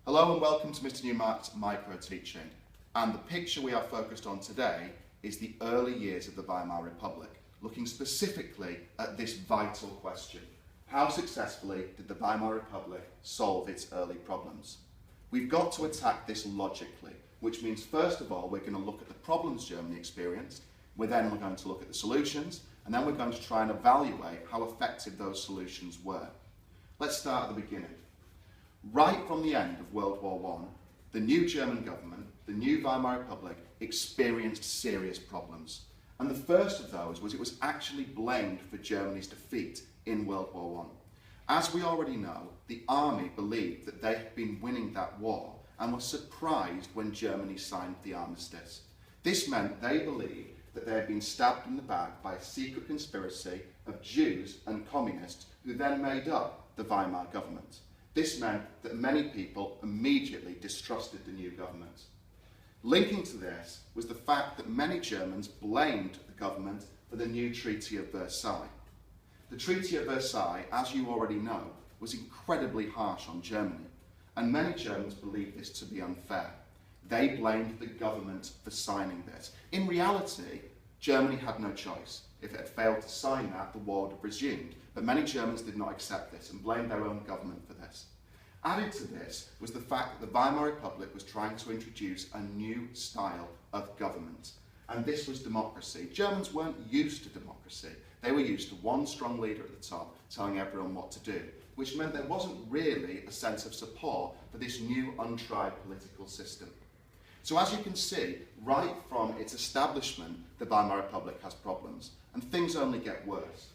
Hello and welcome to Mr. Newmark's Micro Teaching, and the picture we are focused on today is the early years of the Weimar Republic, looking specifically at this vital question: how successfully did the Weimar Republic solve its early problems? We've got to attack this logically, which means first of all we're going to look at the problems Germany experienced, we're going to look at the solutions, and then we're going to try and evaluate how effective those solutions were. Let's start at the beginning. Right from the end of World War I, the new German government, the new Weimar Republic, experienced serious problems. And the first of those was it was actually blamed for Germany's defeat in World War I. As we already know, the army believed that they had been winning that war and were surprised when Germany signed the armistice. This meant they believed that they had been stabbed in the back by a secret conspiracy of Jews and communists who then made up the Weimar government. This meant that many people immediately distrusted the new government. Linking to this was the fact that many Germans blamed the government for the new Treaty of Versailles. The Treaty of Versailles, as you already know, was incredibly harsh on Germany, and many Germans believed this to be unfair. They blamed the government for signing this. In reality, Germany had no choice. If it had failed to sign that, the war would have resumed. But many Germans did not accept this and blamed their own government for this. Added to this was the fact that the Weimar Republic was trying to introduce a new style of government. And this was democracy. Germans weren't used to democracy. They were used to one strong leader at the top telling everyone what to do, which meant there wasn't really a sense of support for this new untried political system. So as you can see, right from its establishment, the Weimar Republic has problems, and things only get worse.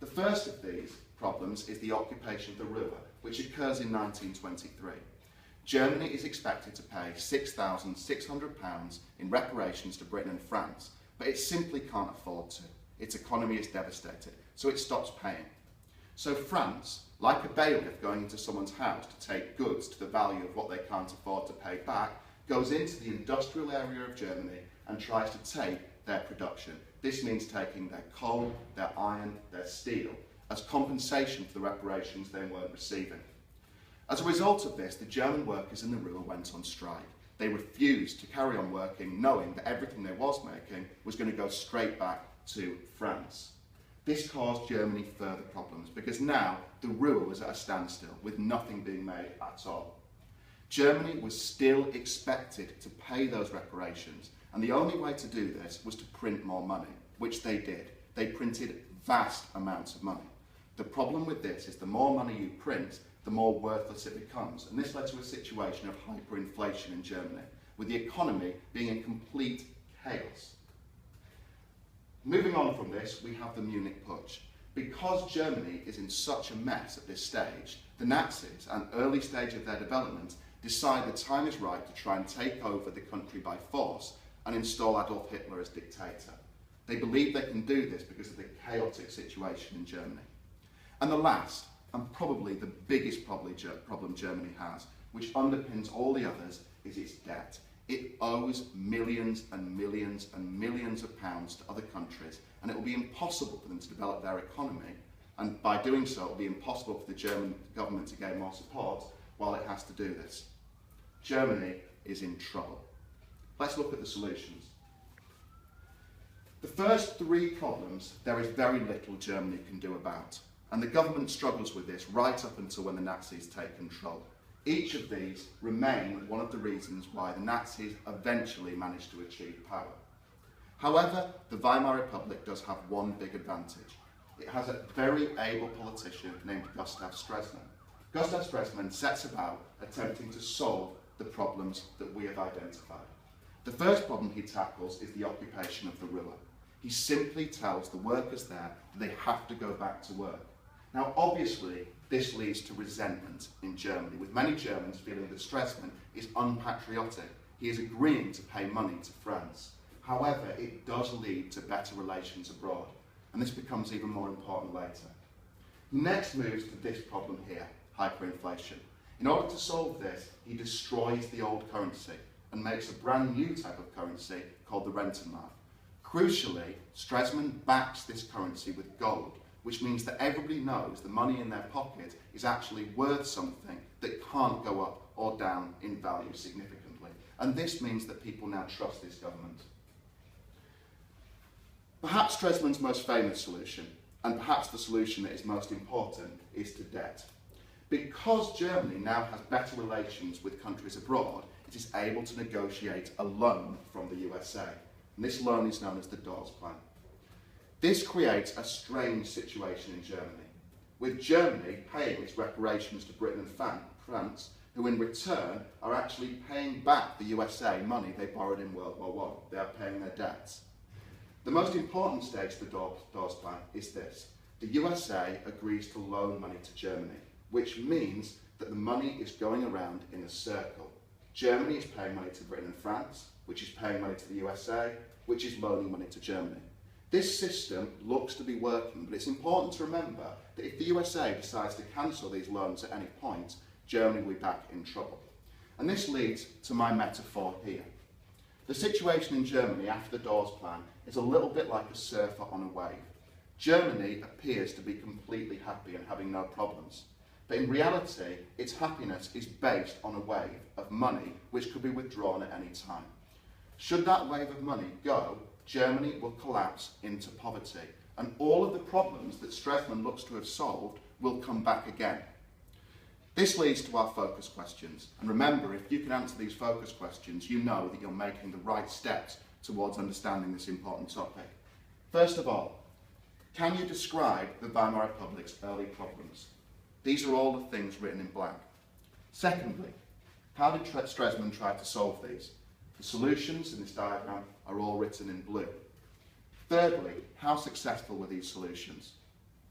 The first of these problems is the occupation of the Ruhr, which occurs in 1923. Germany is expected to pay £6,600 in reparations to Britain and France, but it simply can't afford to. Its economy is devastated, so it stops paying. So France, like a bailiff going into someone's house to take goods to the value of what they can't afford to pay back, goes into the industrial area of Germany and tries to take their production. This means taking their coal, their iron, their steel, as compensation for the reparations they weren't receiving. As a result of this, the German workers in the Ruhr went on strike. They refused to carry on working, knowing that everything they was making was going to go straight back to France. This caused Germany further problems because now the Ruhr was at a standstill with nothing being made at all. Germany was still expected to pay those reparations, and the only way to do this was to print more money, which they did. They printed vast amounts of money. The problem with this is the more money you print, the more worthless it becomes, and this led to a situation of hyperinflation in Germany, with the economy being in complete chaos. Moving on from this, we have the Munich Putsch. Because Germany is in such a mess at this stage, the Nazis, at an early stage of their development, decide the time is right to try and take over the country by force and install Adolf Hitler as dictator. They believe they can do this because of the chaotic situation in Germany. And the last, and probably the biggest problem Germany has, which underpins all the others, is its debt. It owes millions and millions and millions of pounds to other countries, and it will be impossible for them to develop their economy, and by doing so it will be impossible for the German government to gain more support while it has to do this. Germany is in trouble. Let's look at the solutions. The first three problems there is very little Germany can do about, and the government struggles with this right up until when the Nazis take control. Each of these remain one of the reasons why the Nazis eventually managed to achieve power. However, the Weimar Republic does have one big advantage. It has a very able politician named Gustav Stresemann. Gustav Stresemann sets about attempting to solve the problems that we have identified. The first problem he tackles is the occupation of the Ruhr. He simply tells the workers there that they have to go back to work. Now, obviously, this leads to resentment in Germany, with many Germans feeling that Stresemann is unpatriotic. He is agreeing to pay money to France. However, it does lead to better relations abroad, and this becomes even more important later. He next moves to this problem here, hyperinflation. In order to solve this, he destroys the old currency and makes a brand new type of currency called the Rentenmark. Crucially, Stresemann backs this currency with gold, which means that everybody knows the money in their pocket is actually worth something that can't go up or down in value significantly. And this means that people now trust this government. Perhaps Stresemann's most famous solution, and perhaps the solution that is most important, is to debt. Because Germany now has better relations with countries abroad, it is able to negotiate a loan from the USA. And this loan is known as the Dawes Plan. This creates a strange situation in Germany, with Germany paying its reparations to Britain and France, who in return are actually paying back the USA money they borrowed in World War I. They are paying their debts. The most important stage of the Dawes Plan is this. The USA agrees to loan money to Germany, which means that the money is going around in a circle. Germany is paying money to Britain and France, which is paying money to the USA, which is loaning money to Germany. This system looks to be working, but it's important to remember that if the USA decides to cancel these loans at any point, Germany will be back in trouble. And this leads to my metaphor here. The situation in Germany after the Dawes Plan is a little bit like a surfer on a wave. Germany appears to be completely happy and having no problems. But in reality, its happiness is based on a wave of money which could be withdrawn at any time. Should that wave of money go, Germany will collapse into poverty, and all of the problems that Stresemann looks to have solved will come back again. This leads to our focus questions, and remember, if you can answer these focus questions, you know that you're making the right steps towards understanding this important topic. First of all, can you describe the Weimar Republic's early problems? These are all the things written in blank. Secondly, how did Stresemann try to solve these? The solutions in this diagram are all written in blue. Thirdly, how successful were these solutions?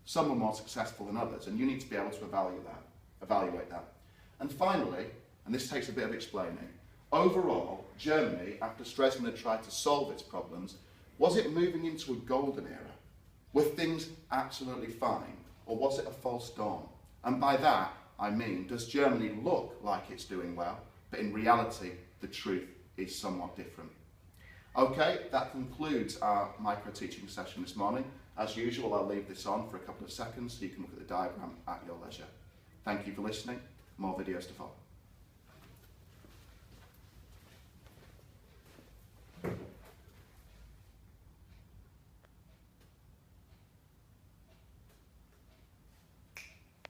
Some were more successful than others, and you need to be able to evaluate that. And finally, and this takes a bit of explaining, overall, Germany, after Stresemann had tried to solve its problems, was it moving into a golden era? Were things absolutely fine, or was it a false dawn? And by that, I mean, does Germany look like it's doing well, but in reality, the truth is somewhat different? Okay, that concludes our micro-teaching session this morning. As usual, I'll leave this on for a couple of seconds so you can look at the diagram at your leisure. Thank you for listening. More videos to follow.